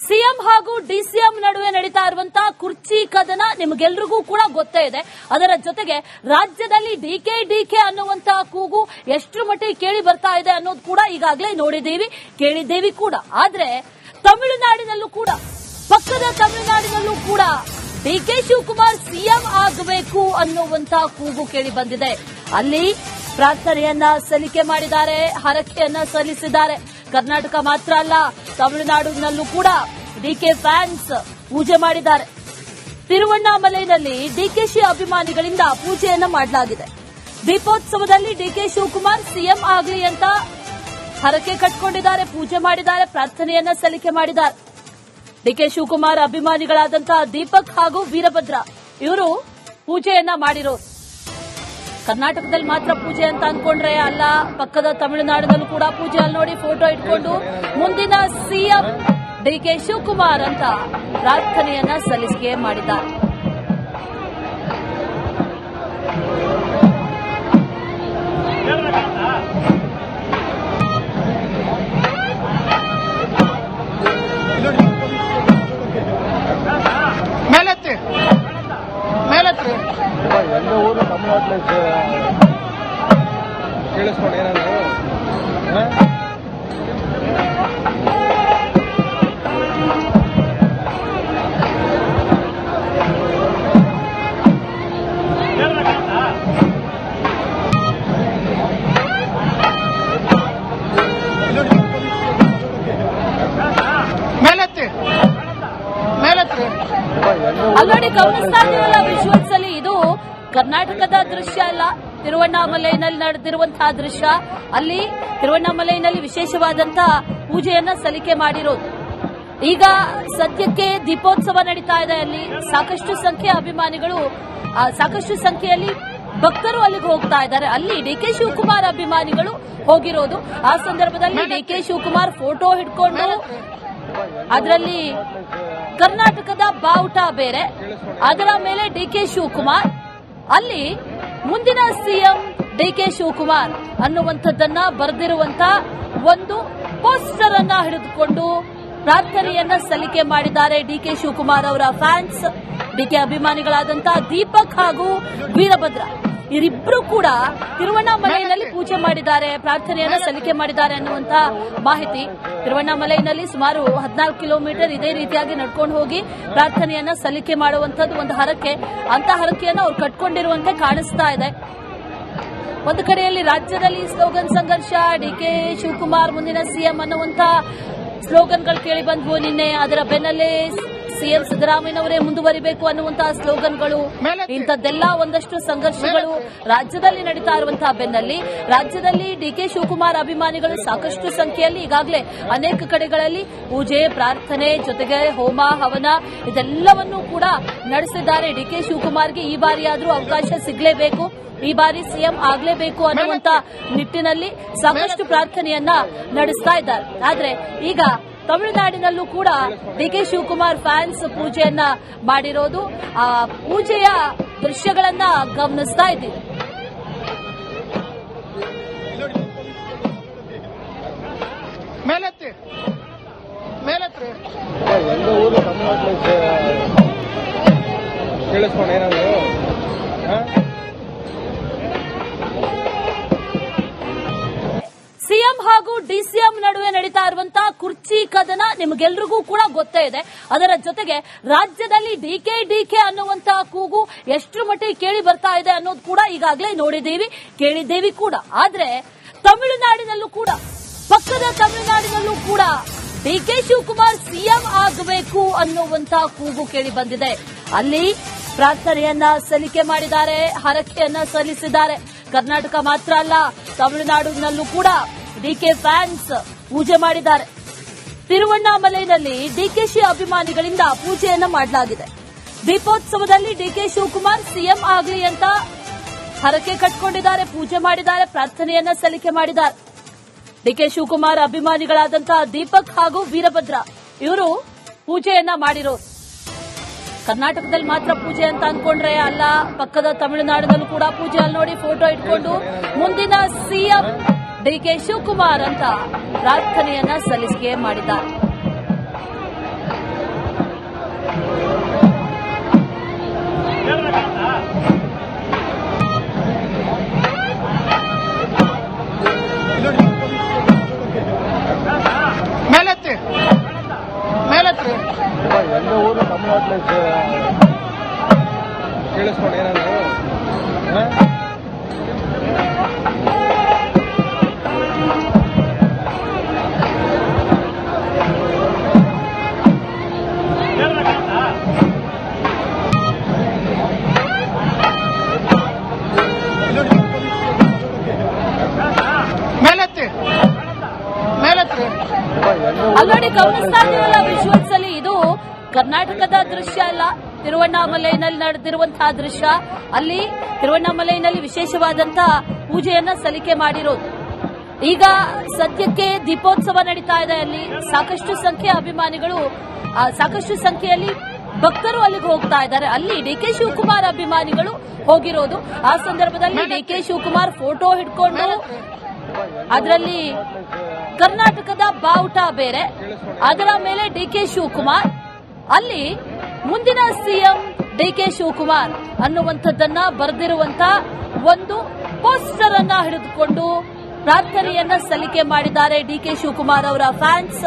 CM ಹಾಗೂ DCM ನಡುವೆ ನಡೀತಾ ಇರುವಂತಹ ಕುರ್ಚಿ ಕದನ ನಿಮಗೆಲ್ರಿಗೂ ಕೂಡ ಗೊತ್ತೇ ಇದೆ. ಅದರ ಜೊತೆಗೆ ರಾಜ್ಯದಲ್ಲಿ ಡಿಕೆ ಅನ್ನುವಂತಹ ಕೂಗು ಎಷ್ಟರ ಮಟ್ಟಿಗೆ ಕೇಳಿ ಬರ್ತಾ ಇದೆ ಅನ್ನೋದು ಕೂಡ ಈಗಾಗಲೇ ಕೇಳಿದ್ದೇವೆ ಕೂಡ. ಆದ್ರೆ ತಮಿಳುನಾಡಿನಲ್ಲೂ ಕೂಡ, ಪಕ್ಕದ ತಮಿಳುನಾಡಿನಲ್ಲೂ ಕೂಡ ಡಿಕೆ ಶಿವಕುಮಾರ್ ಸಿಎಂ ಆಗಬೇಕು ಅನ್ನುವಂತಹ ಕೂಗು ಕೇಳಿ ಬಂದಿದೆ. ಅಲ್ಲಿ ಪ್ರಾರ್ಥನೆಯನ್ನ ಸಲ್ಲಿಕೆ ಮಾಡಿದ್ದಾರೆ, ಹರಕೆಯನ್ನ ಸಲ್ಲಿಸಿದ್ದಾರೆ. ಕರ್ನಾಟಕ ಮಾತ್ರ ಅಲ್ಲ, ತಮಿಳುನಾಡಿನಲ್ಲೂ ಕೂಡ ಡಿಕೆ ಫ್ಯಾನ್ಸ್ ಪೂಜೆ ಮಾಡಿದ್ದಾರೆ. ತಿರುವಣ್ಣಾಮಲೈನಲ್ಲಿ ಡಿಕೆಶಿ ಅಭಿಮಾನಿಗಳಿಂದ ಪೂಜೆಯನ್ನ ಮಾಡಲಾಗಿದೆ. ದೀಪೋತ್ಸವದಲ್ಲಿ ಡಿಕೆ ಶಿವಕುಮಾರ್ ಸಿಎಂ ಆಗಲಿ ಅಂತ ಹರಕೆ ಕಟ್ಕೊಂಡಿದ್ದಾರೆ, ಪೂಜೆ ಮಾಡಿದ್ದಾರೆ, ಪ್ರಾರ್ಥನೆಯನ್ನ ಸಲ್ಲಿಕೆ ಮಾಡಿದ್ದಾರೆ. ಡಿಕೆ ಶಿವಕುಮಾರ್ ಅಭಿಮಾನಿಗಳಾದಂತಹ ದೀಪಕ್ ಹಾಗೂ ವೀರಭದ್ರ ಇವರು ಪೂಜೆಯನ್ನ ಮಾಡಿರೋರು. ಕರ್ನಾಟಕದಲ್ಲಿ ಮಾತ್ರ ಪೂಜೆ ಅಂತ ಅನ್ಕೊಂಡ್ರೆ ಅಲ್ಲ, ಪಕ್ಕದ ತಮಿಳುನಾಡಿನಲ್ಲೂ ಕೂಡ ಪೂಜೆ. ಅಲ್ಲಿ ನೋಡಿ, ಫೋಟೋ ಇಟ್ಕೊಂಡು ಮುಂದಿನ ಸಿಎಂ ಡಿಕೆ ಶಿವಕುಮಾರ್ ಅಂತ ಪ್ರಾರ್ಥನೆಯನ್ನ ಸಲ್ಲಿಕೆ ಮಾಡಿದ್ದಾರೆ. ಎಲ್ಲ ಊರು ತಮಿಳ್ನಾಡಿನ ಕೇಳಿಸ್ಕೊಂಡು ಏನಂದ್ರೆ ಅಲ್ಲೋಡಿ ಗಮನಿಸ್ತಾ ಇದ್ದೀರಲ್ಲ ವಿಜುವಲ್ಸ್ ಅಲ್ಲಿ, ಇದು ಕರ್ನಾಟಕದ ದೃಶ್ಯ ಅಲ್ಲ, ತಿರುವಣ್ಣಾಮಲೈನಲ್ಲಿ ನಡೆದಿರುವಂತಹ ದೃಶ್ಯ. ಅಲ್ಲಿ ತಿರುವಣ್ಣಾಮಲೈನಲ್ಲಿ ವಿಶೇಷವಾದಂತಹ ಪೂಜೆಯನ್ನ ಸಲ್ಲಿಕೆ ಮಾಡಿರೋದು. ಈಗ ಸದ್ಯಕ್ಕೆ ದೀಪೋತ್ಸವ ನಡೀತಾ ಇದೆ. ಅಲ್ಲಿ ಸಾಕಷ್ಟು ಸಂಖ್ಯೆಯ ಅಭಿಮಾನಿಗಳು, ಸಾಕಷ್ಟು ಸಂಖ್ಯೆಯಲ್ಲಿ ಭಕ್ತರು ಅಲ್ಲಿಗೆ ಹೋಗ್ತಾ ಇದ್ದಾರೆ. ಅಲ್ಲಿ ಡಿಕೆ ಶಿವಕುಮಾರ್ ಅಭಿಮಾನಿಗಳು ಹೋಗಿರೋದು. ಆ ಸಂದರ್ಭದಲ್ಲಿ ಡಿಕೆ ಶಿವಕುಮಾರ್ ಫೋಟೋ ಹಿಡ್ಕೊಂಡು, ಅದರಲ್ಲಿ ಕರ್ನಾಟಕದ ಬಾವುಟ ಬೇರೆ, ಅದರ ಮೇಲೆ ಡಿಕೆ ಶಿವಕುಮಾರ್, ಅಲ್ಲಿ ಮುಂದಿನ ಸಿಎಂ ಡಿಕೆ ಶಿವಕುಮಾರ್ ಅನ್ನುವಂಥದ್ದನ್ನ ಬರೆದಿರುವಂತ ಒಂದು ಪೋಸ್ಟರ್ ಅನ್ನ ಹಿಡಿದುಕೊಂಡು ಪ್ರಾರ್ಥನೆಯನ್ನ ಸಲ್ಲಿಕೆ ಮಾಡಿದ್ದಾರೆ ಡಿಕೆ ಶಿವಕುಮಾರ್ ಅವರ ಫ್ಯಾನ್ಸ್, ಡಿಕೆ ಅಭಿಮಾನಿಗಳಾದಂತಹ ದೀಪಕ್ ಹಾಗೂ ವೀರಭದ್ರ. ಇವರಿಬ್ಬರು ಕೂಡ ತಿರುವಣ್ಣಾಮಲೈನಲ್ಲಿ ಪೂಜೆ ಮಾಡಿದ್ದಾರೆ, ಪ್ರಾರ್ಥನೆಯನ್ನ ಸಲ್ಲಿಕೆ ಮಾಡಿದ್ದಾರೆ ಅನ್ನುವಂತ ಮಾಹಿತಿ. ತಿರುವಣ್ಣಾಮಲೈನಲ್ಲಿ ಸುಮಾರು 14 ಕಿಲೋಮೀಟರ್ ಇದೇ ರೀತಿಯಾಗಿ ನಡ್ಕೊಂಡು ಹೋಗಿ ಪ್ರಾರ್ಥನೆಯನ್ನ ಸಲ್ಲಿಕೆ ಮಾಡುವಂತದ್ದು ಒಂದು ಹರಕೆ. ಅಂತ ಹರಕೆಯನ್ನು ಅವ್ರು ಕಟ್ಕೊಂಡಿರುವಂತೆ ಕಾಣಿಸ್ತಾ ಇದೆ. ಒಂದು ಕಡೆಯಲ್ಲಿ ರಾಜ್ಯದಲ್ಲಿ ಸ್ಲೋಗನ್ ಸಂಘರ್ಷ, ಡಿಕೆ ಶಿವಕುಮಾರ್ ಮುಂದಿನ ಸಿಎಂ ಅನ್ನುವಂತ ಸ್ಲೋಗನ್ಗಳು ಕೇಳಿ ಬಂದ್ವು ನಿನ್ನೆ. ಅದರ ಬೆನ್ನಲ್ಲೇ ಸಿಎಂ ಸಿದ್ದರಾಮಯ್ಯನವರೇ ಮುಂದುವರಿಬೇಕು ಅನ್ನುವಂತಹ ಸ್ಲೋಗನ್ಗಳು, ಇಂಥದ್ದೆಲ್ಲ ಒಂದಷ್ಟು ಸಂಘರ್ಷಗಳು ರಾಜ್ಯದಲ್ಲಿ ನಡೀತಾ ಇರುವಂತಹ ಬೆನ್ನಲ್ಲಿ ರಾಜ್ಯದಲ್ಲಿ ಡಿಕೆ ಶಿವಕುಮಾರ್ ಅಭಿಮಾನಿಗಳು ಸಾಕಷ್ಟು ಸಂಖ್ಯೆಯಲ್ಲಿ ಈಗಾಗಲೇ ಅನೇಕ ಕಡೆಗಳಲ್ಲಿ ಪೂಜೆ, ಪ್ರಾರ್ಥನೆ ಜೊತೆಗೆ ಹೋಮ ಹವನ ಇದೆಲ್ಲವನ್ನೂ ಕೂಡ ನಡೆಸಿದ್ದಾರೆ. ಡಿಕೆ ಶಿವಕುಮಾರ್ಗೆ ಈ ಬಾರಿಯಾದ್ರೂ ಅವಕಾಶ ಸಿಗಲೇಬೇಕು, ಈ ಬಾರಿ ಸಿಎಂ ಆಗಲೇಬೇಕು ಅನ್ನುವಂತ ನಿಟ್ಟಿನಲ್ಲಿ ಸಾಕಷ್ಟು ಪ್ರಾರ್ಥನೆಯನ್ನ ನಡೆಸ್ತಾ ಇದ್ದಾರೆ. ಆದ್ರೆ ಈಗ ತಮಿಳುನಾಡಿನಲ್ಲೂ ಕೂಡ ಡಿಕೆ ಶಿವಕುಮಾರ್ ಫ್ಯಾನ್ಸ್ ಪೂಜೆಯನ್ನ ಮಾಡಿರೋದು, ಆ ಪೂಜೆಯ ದೃಶ್ಯಗಳನ್ನ ಗಮನಿಸ್ತಾ ಇದ್ದೀವಿ. ಎಲ್ಲ ಊರು ತಮಿಳ್ನಾಡಿನ ಕೇಳಿಸ್ಕೊಂಡು ಏನಂದ್ರೆ ಸಿಎಂ ಹಾಗೂ ಡಿಸಿಎಂ ನಡುವೆ ನಡೀತಾ ಇರುವಂತಹ ಕುರ್ಚಿ ಕದನ ನಿಮಗೆಲ್ರಿಗೂ ಕೂಡ ಗೊತ್ತೇ ಇದೆ. ಅದರ ಜೊತೆಗೆ ರಾಜ್ಯದಲ್ಲಿ ಡಿಕೆ ಅನ್ನುವಂತಹ ಕೂಗು ಎಷ್ಟರ ಮಟ್ಟಿಗೆ ಕೇಳಿ ಬರ್ತಾ ಇದೆ ಅನ್ನೋದು ಕೂಡ ಈಗಾಗಲೇ ಕೇಳಿದ್ದೇವೆ ಕೂಡ. ಆದ್ರೆ ತಮಿಳುನಾಡಿನಲ್ಲೂ ಕೂಡ, ಪಕ್ಕದ ತಮಿಳುನಾಡಿನಲ್ಲೂ ಕೂಡ ಡಿಕೆ ಶಿವಕುಮಾರ್ ಸಿಎಂ ಆಗಬೇಕು ಅನ್ನುವಂತಹ ಕೂಗು ಕೇಳಿ ಬಂದಿದೆ. ಅಲ್ಲಿ ಪ್ರಾರ್ಥನೆಯನ್ನ ಸಲ್ಲಿಕೆ ಮಾಡಿದ್ದಾರೆ, ಹರಕೆಯನ್ನ ಸಲ್ಲಿಸಿದ್ದಾರೆ. ಕರ್ನಾಟಕ ಮಾತ್ರ ಅಲ್ಲ, ತಮಿಳುನಾಡಿನಲ್ಲೂ ಕೂಡ ಡಿಕೆ ಫ್ಯಾನ್ಸ್ ಪೂಜೆ ಮಾಡಿದ್ದಾರೆ. ತಿರುವಣ್ಣಾಮಲೈನಲ್ಲಿ ಡಿಕೆಶಿ ಅಭಿಮಾನಿಗಳಿಂದ ಪೂಜೆಯನ್ನ ಮಾಡಲಾಗಿದೆ. ದೀಪೋತ್ಸವದಲ್ಲಿ ಡಿಕೆ ಶಿವಕುಮಾರ್ ಸಿಎಂ ಆಗಲಿ ಅಂತ ಹರಕೆ ಕಟ್ಕೊಂಡಿದ್ದಾರೆ, ಪೂಜೆ ಮಾಡಿದ್ದಾರೆ, ಪ್ರಾರ್ಥನೆಯನ್ನ ಸಲ್ಲಿಕೆ ಮಾಡಿದ್ದಾರೆ. ಡಿಕೆ ಶಿವಕುಮಾರ್ ಅಭಿಮಾನಿಗಳಾದಂತಹ ದೀಪಕ್ ಹಾಗೂ ವೀರಭದ್ರ ಇವರು ಪೂಜೆಯನ್ನ ಮಾಡಿರೋರು. ಕರ್ನಾಟಕದಲ್ಲಿ ಮಾತ್ರ ಪೂಜೆ ಅಂತ ಅನ್ಕೊಂಡ್ರೆ ಅಲ್ಲ, ಪಕ್ಕದ ತಮಿಳುನಾಡಿನಲ್ಲೂ ಕೂಡ ಪೂಜೆ. ಅಲ್ಲಿ ನೋಡಿ, ಫೋಟೋ ಇಟ್ಕೊಂಡು ಮುಂದಿನ ಸಿಎಂ ಡಿಕೆ ಶಿವಕುಮಾರ್ ಅಂತ ಪ್ರಾರ್ಥನೆಯನ್ನ ಸಲ್ಲಿಕೆ ಮಾಡಿದ್ದಾರೆ. ಗಮನಿಸ್ತಾ ಇದೀರಲ್ಲ ವಿಜುವಲ್ಸ್ ಅಲ್ಲಿ, ಇದು ಕರ್ನಾಟಕದ ದೃಶ್ಯ ಅಲ್ಲ, ತಿರುವಣ್ಣಾಮಲೈನಲ್ಲಿ ನಡೆದಿರುವಂತಹ ದೃಶ್ಯ. ಅಲ್ಲಿ ತಿರುವಣ್ಣಾಮಲೈನಲ್ಲಿ ವಿಶೇಷವಾದಂತಹ ಪೂಜೆಯನ್ನ ಸಲ್ಲಿಕೆ ಮಾಡಿರೋದು. ಈಗ ಸದ್ಯಕ್ಕೆ ದೀಪೋತ್ಸವ ನಡೀತಾ ಇದೆ. ಅಲ್ಲಿ ಸಾಕಷ್ಟು ಸಂಖ್ಯೆಯ ಅಭಿಮಾನಿಗಳು, ಸಾಕಷ್ಟು ಸಂಖ್ಯೆಯಲ್ಲಿ ಭಕ್ತರು ಅಲ್ಲಿಗೆ ಹೋಗ್ತಾ ಇದ್ದಾರೆ. ಅಲ್ಲಿ ಡಿಕೆ ಶಿವಕುಮಾರ್ ಅಭಿಮಾನಿಗಳು ಹೋಗಿರೋದು. ಆ ಸಂದರ್ಭದಲ್ಲಿ ಡಿಕೆ ಶಿವಕುಮಾರ್ ಫೋಟೋ ಹಿಡ್ಕೊಂಡು, ಅದರಲ್ಲಿ ಕರ್ನಾಟಕದ ಬಾವುಟ ಬೇರೆ, ಅದರ ಮೇಲೆ ಡಿಕೆ ಶಿವಕುಮಾರ್, ಅಲ್ಲಿ ಮುಂದಿನ ಸಿಎಂ ಡಿಕೆ ಶಿವಕುಮಾರ್ ಅನ್ನುವಂಥದ್ದನ್ನ ಬರೆದಿರುವಂತ ಒಂದು ಪೋಸ್ಟರ್ ಅನ್ನ ಹಿಡಿದುಕೊಂಡು ಪ್ರಾರ್ಥನೆಯನ್ನ ಸಲ್ಲಿಕೆ ಮಾಡಿದ್ದಾರೆ ಡಿಕೆ ಶಿವಕುಮಾರ್ ಅವರ ಫ್ಯಾನ್ಸ್,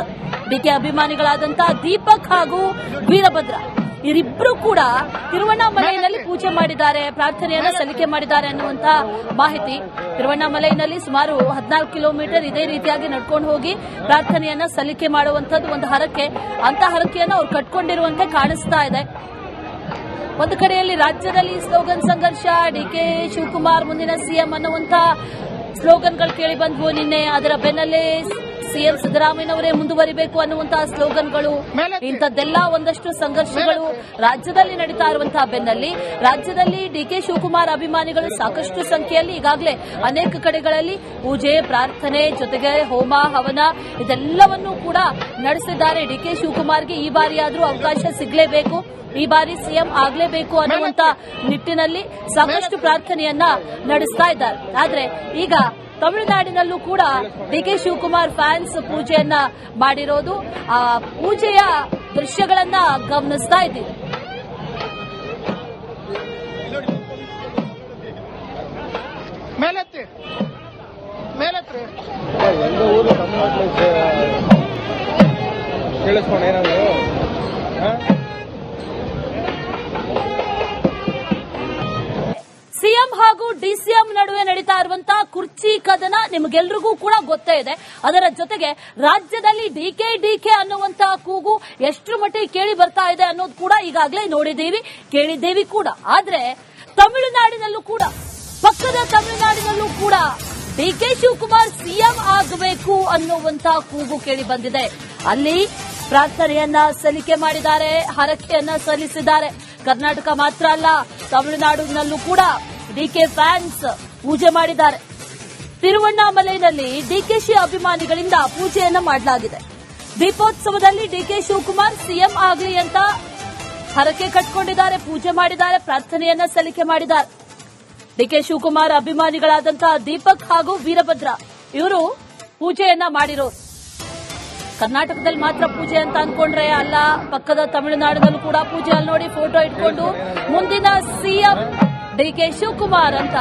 ಡಿಕೆ ಅಭಿಮಾನಿಗಳಾದಂತಹ ದೀಪಕ್ ಹಾಗೂ ವೀರಭದ್ರ. ಇವರಿಬ್ಬರು ಕೂಡ ತಿರುವಣ್ಣಾಮಲೈನಲ್ಲಿ ಪೂಜೆ ಮಾಡಿದ್ದಾರೆ, ಪ್ರಾರ್ಥನೆಯನ್ನ ಸಲ್ಲಿಕೆ ಮಾಡಿದ್ದಾರೆ ಅನ್ನುವಂತ ಮಾಹಿತಿ. ತಿರುವಣ್ಣಾಮಲೈನಲ್ಲಿ ಸುಮಾರು 14 ಕಿಲೋಮೀಟರ್ ಇದೇ ರೀತಿಯಾಗಿ ನಡ್ಕೊಂಡು ಹೋಗಿ ಪ್ರಾರ್ಥನೆಯನ್ನ ಸಲ್ಲಿಕೆ ಮಾಡುವಂತದ್ದು ಒಂದು ಹರಕೆ. ಅಂತ ಹರಕೆಯನ್ನು ಅವ್ರು ಕಟ್ಕೊಂಡಿರುವಂತೆ ಕಾಣಿಸ್ತಾ ಇದೆ. ಒಂದು ಕಡೆಯಲ್ಲಿ ರಾಜ್ಯದಲ್ಲಿ ಸ್ಲೋಗನ್ ಸಂಘರ್ಷ, ಡಿಕೆ ಶಿವಕುಮಾರ್ ಮುಂದಿನ ಸಿಎಂ ಅನ್ನುವಂತ ಸ್ಲೋಗನ್ಗಳು ಕೇಳಿ ಬಂದ್ವು ನಿನ್ನೆ. ಅದರ ಬೆನ್ನಲ್ಲೇ ಸಿಎಂ ಸಿದ್ದರಾಮಯ್ಯನವರೇ ಮುಂದುವರಿಬೇಕು ಅನ್ನುವಂತಹ ಸ್ಲೋಗನ್ಗಳು, ಇಂಥದ್ದೆಲ್ಲ ಒಂದಷ್ಟು ಸಂಘರ್ಷಗಳು ರಾಜ್ಯದಲ್ಲಿ ನಡೀತಾ ಇರುವಂತಹ ಬೆನ್ನಲ್ಲಿ ರಾಜ್ಯದಲ್ಲಿ ಡಿಕೆ ಶಿವಕುಮಾರ್ ಅಭಿಮಾನಿಗಳು ಸಾಕಷ್ಟು ಸಂಖ್ಯೆಯಲ್ಲಿ ಈಗಾಗಲೇ ಅನೇಕ ಕಡೆಗಳಲ್ಲಿ ಪೂಜೆ, ಪ್ರಾರ್ಥನೆ ಜೊತೆಗೆ ಹೋಮ ಹವನ ಇದೆಲ್ಲವನ್ನೂ ಕೂಡ ನಡೆಸಿದ್ದಾರೆ. ಡಿಕೆ ಶಿವಕುಮಾರ್ಗೆ ಈ ಬಾರಿಯಾದ್ರೂ ಅವಕಾಶ ಸಿಗಲೇಬೇಕು, ಈ ಬಾರಿ ಸಿಎಂ ಆಗಲೇಬೇಕು ಅನ್ನುವಂತ ನಿಟ್ಟಿನಲ್ಲಿ ಸಾಕಷ್ಟು ಪ್ರಾರ್ಥನೆಯನ್ನ ನಡೆಸ್ತಾ ಇದ್ದಾರೆ. ಆದ್ರೆ ಈಗ ತಮಿಳುನಾಡಿನಲ್ಲೂ ಕೂಡ ಡಿಕೆ ಶಿವಕುಮಾರ್ ಫ್ಯಾನ್ಸ್ ಪೂಜೆಯನ್ನ ಮಾಡಿರೋದು, ಆ ಪೂಜೆಯ ದೃಶ್ಯಗಳನ್ನ ಗಮನಿಸ್ತಾ ಇದ್ದೀವಿ. ಎಲ್ಲ ಊರು ತಮಿಳ್ನಾಡು ಕೇಳಿಸ್ಕೊಂಡು ಏನಾದ್ರು ಸಿಎಂ ಹಾಗೂ ಡಿಸಿಎಂ ನಡುವೆ ನಡೀತಾ ಇರುವಂತಹ ಕುರ್ಚಿ ಕದನ ನಿಮಗೆಲ್ರಿಗೂ ಕೂಡ ಗೊತ್ತೇ ಇದೆ. ಅದರ ಜೊತೆಗೆ ರಾಜ್ಯದಲ್ಲಿ ಡಿಕೆ ಅನ್ನುವಂತಹ ಕೂಗು ಎಷ್ಟರ ಮಟ್ಟಿಗೆ ಕೇಳಿ ಬರ್ತಾ ಇದೆ ಅನ್ನೋದು ಕೂಡ ಈಗಾಗಲೇ ನೋಡಿದ್ದೀವಿ, ಕೇಳಿದ್ದೇವಿ ಕೂಡ. ಆದ್ರೆ ತಮಿಳುನಾಡಿನಲ್ಲೂ ಕೂಡ, ಪಕ್ಕದ ತಮಿಳುನಾಡಿನಲ್ಲೂ ಕೂಡ ಡಿಕೆ ಶಿವಕುಮಾರ್ ಸಿಎಂ ಆಗಬೇಕು ಅನ್ನುವಂತಹ ಕೂಗು ಕೇಳಿ ಬಂದಿದೆ. ಅಲ್ಲಿ ಪ್ರಾರ್ಥನೆಯನ್ನ ಸಲ್ಲಿಕೆ ಮಾಡಿದ್ದಾರೆ, ಹರಕೆಯನ್ನ ಸಲ್ಲಿಸಿದ್ದಾರೆ. ಕರ್ನಾಟಕ ಮಾತ್ರ ಅಲ್ಲ, ತಮಿಳುನಾಡಿನಲ್ಲೂ ಕೂಡ ಡಿಕೆ ಫ್ಯಾನ್ಸ್ ಪೂಜೆ ಮಾಡಿದ್ದಾರೆ. ತಿರುವಣ್ಣಾಮಲೈನಲ್ಲಿ ಡಿಕೆಶಿ ಅಭಿಮಾನಿಗಳಿಂದ ಪೂಜೆಯನ್ನ ಮಾಡಲಾಗಿದೆ. ದೀಪೋತ್ಸವದಲ್ಲಿ ಡಿಕೆ ಶಿವಕುಮಾರ್ ಸಿಎಂ ಆಗಲಿ ಅಂತ ಹರಕೆ ಕಟ್ಕೊಂಡಿದ್ದಾರೆ, ಪೂಜೆ ಮಾಡಿದ್ದಾರೆ, ಪ್ರಾರ್ಥನೆಯನ್ನ ಸಲ್ಲಿಕೆ ಮಾಡಿದ್ದಾರೆ. ಡಿಕೆ ಶಿವಕುಮಾರ್ ಅಭಿಮಾನಿಗಳಾದಂತಹ ದೀಪಕ್ ಹಾಗೂ ವೀರಭದ್ರ ಇವರು ಪೂಜೆಯನ್ನ ಮಾಡಿರೋರು. ಕರ್ನಾಟಕದಲ್ಲಿ ಮಾತ್ರ ಪೂಜೆ ಅಂತ ಅನ್ಕೊಂಡ್ರೆ ಅಲ್ಲ, ಪಕ್ಕದ ತಮಿಳುನಾಡಿನಲ್ಲೂ ಕೂಡ ಪೂಜೆ. ಅಲ್ಲಿ ನೋಡಿ ಫೋಟೋ ಇಟ್ಕೊಂಡು ಮುಂದಿನ ಸಿಎಂ ಡಿಕೆ ಶಿವಕುಮಾರ್ ಅಂತ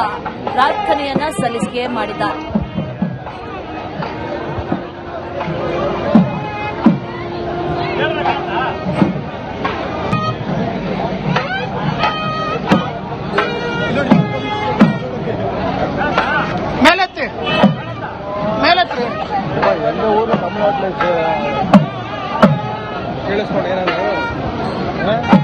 ಪ್ರಾರ್ಥನೆಯನ್ನ ಸಲ್ಲಿಕೆ ಮಾಡಿದ್ದಾರೆ. ಎಲ್ಲ ಊರು ತಮಿಳ್ನಾಡು ಕೇಳಿಸ್ಕೊಂಡು ಏನಾದ್ರು